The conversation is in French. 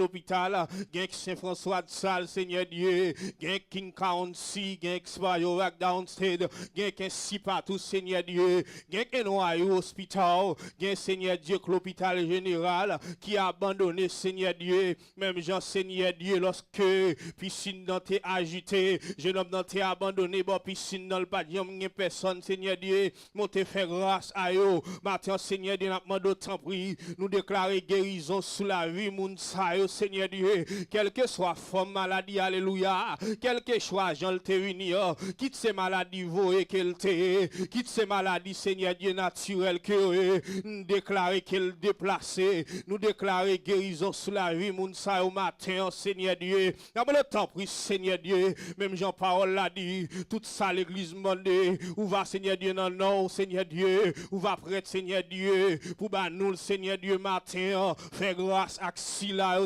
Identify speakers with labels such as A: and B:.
A: l'hôpital, gen Saint-François de Sales, Seigneur Dieu, gen King County, gen Expayo, Downstate, gen Sipatou, Seigneur Dieu, gen Noyau Hospital, gen Seigneur Dieu, l'hôpital général, qui a abandonné, Seigneur Dieu, même Jean, Seigneur Dieu, lorsque piscine dans t'es agité, jeune homme dans t'es abandonné, bon piscine dans le pas de personne, Seigneur Dieu, montez faire grâce à eux, matin, Seigneur Dieu, nous demandons tant pris, nous déclarer guérison sous la vie, moun sa yo, Seigneur Dieu, quelle que soit forme maladie, alléluia, quel que soit Jean le terre, quitte ces maladies voées qu'elle te, quitte ces maladies, Seigneur Dieu, naturelles que nous déclarer qu'elle déplacée, nous déclarer guérison sous la vie, moun sa yo matin, Seigneur Dieu, nous le temps pris, Seigneur Dieu, même Jean-Paul l'a dit, tout ça l'église demandé, où va Seigneur Dieu, non, Seigneur Dieu, où va prêtre, Seigneur Dieu, pour nous, Seigneur Dieu, matin, faire grâce à Sila,